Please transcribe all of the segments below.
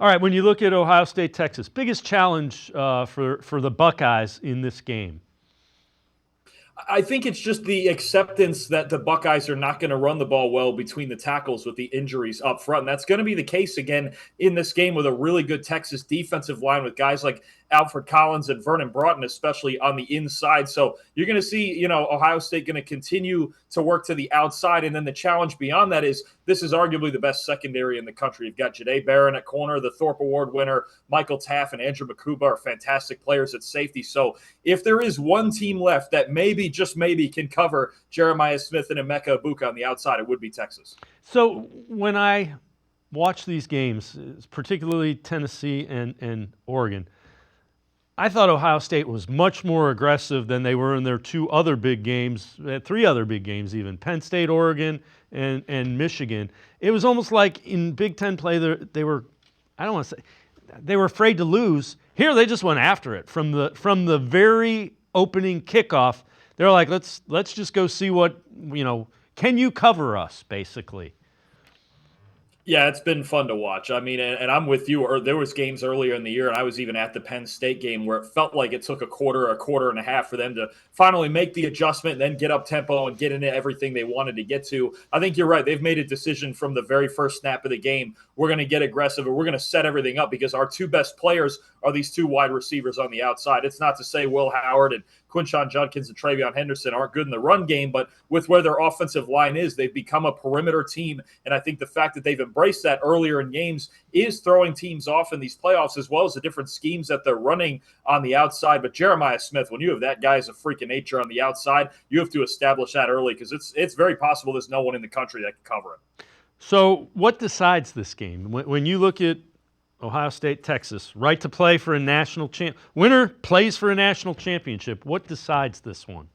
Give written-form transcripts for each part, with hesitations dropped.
All right, when you look at Ohio State, Texas, biggest challenge for the Buckeyes in this game? I think it's just the acceptance that the Buckeyes are not going to run the ball well between the tackles with the injuries up front. And that's going to be the case again in this game with a really good Texas defensive line with guys like Alfred Collins and Vernon Broughton, especially on the inside. So you're going to see, Ohio State going to continue to work to the outside. And then the challenge beyond that is this is arguably the best secondary in the country. You've got Jahdae Barron at corner, the Thorpe Award winner, Michael Taff and Andrew Makuba are fantastic players at safety. So if there is one team left that maybe, just maybe, can cover Jeremiah Smith and Emeka Ibuka on the outside, it would be Texas. So when I watch these games, particularly Tennessee and Oregon, I thought Ohio State was much more aggressive than they were in their two other big games, three other big games even, Penn State, Oregon, and Michigan. It was almost like in Big Ten play they were, I don't want to say, they were afraid to lose. Here they just went after it from the very opening kickoff. They're like, let's just go see what, can you cover us, basically. Yeah, it's been fun to watch. I mean, and I'm with you. Or there was games earlier in the year, and I was even at the Penn State game where it felt like it took a quarter and a half for them to finally make the adjustment and then get up tempo and get into everything they wanted to get to. I think you're right. They've made a decision from the very first snap of the game. We're going to get aggressive and we're going to set everything up because our two best players are these two wide receivers on the outside. It's not to say Will Howard and Quinshon Judkins and Travion Henderson aren't good in the run game, but with where their offensive line is, they've become a perimeter team. And I think the fact that they've embraced that earlier in games is throwing teams off in these playoffs, as well as the different schemes that they're running on the outside. But Jeremiah Smith, when you have that guy as a freak of nature on the outside, you have to establish that early because it's very possible there's no one in the country that can cover it. So what decides this game? When you look at Ohio State, Texas, right to play for a national champ. Winner plays for a national championship. What decides this one?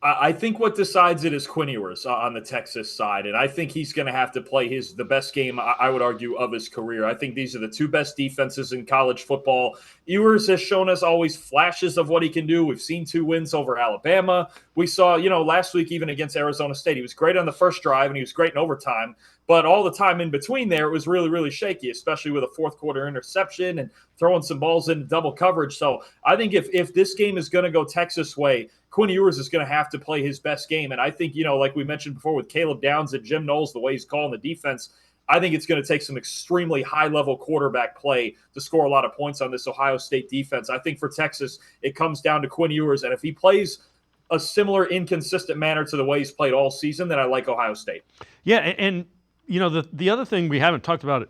I think what decides it is Quinn Ewers on the Texas side, and I think he's going to have to play the best game, I would argue, of his career. I think these are the two best defenses in college football. Ewers has shown us always flashes of what he can do. We've seen 2 wins over Alabama. We saw, last week even against Arizona State, he was great on the first drive and he was great in overtime. But all the time in between there, it was really, really shaky, especially with a fourth quarter interception and throwing some balls into double coverage. So I think if this game is going to go Texas way, Quinn Ewers is going to have to play his best game. And I think, like we mentioned before with Caleb Downs and Jim Knowles, the way he's calling the defense, I think it's going to take some extremely high-level quarterback play to score a lot of points on this Ohio State defense. I think for Texas, it comes down to Quinn Ewers. And if he plays a similar inconsistent manner to the way he's played all season, then I like Ohio State. Yeah, and the other thing we haven't talked about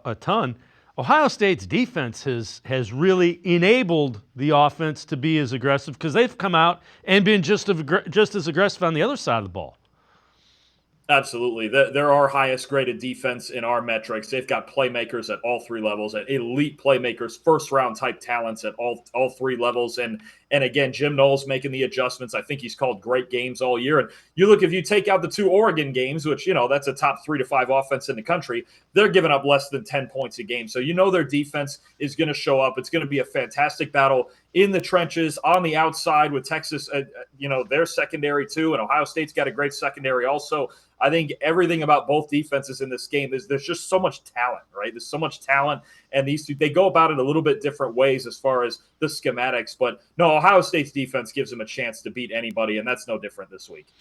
a ton, Ohio State's defense has really enabled the offense to be as aggressive because they've come out and been just as aggressive on the other side of the ball. Absolutely. They're our highest graded defense in our metrics. They've got playmakers at all 3 levels, at elite playmakers, first-round type talents at all 3 levels. And again, Jim Knowles making the adjustments. I think he's called great games all year. And you look, if you take out the 2 Oregon games, which, that's a top 3 to 5 offense in the country, they're giving up less than 10 points a game. So their defense is going to show up. It's going to be a fantastic battle in the trenches, on the outside with Texas, their secondary too. And Ohio State's got a great secondary also. I think everything about both defenses in this game is there's just so much talent, right? There's so much talent, and these two, they go about it a little bit different ways as far as the schematics. But no, Ohio State's defense gives them a chance to beat anybody, and that's no different this week.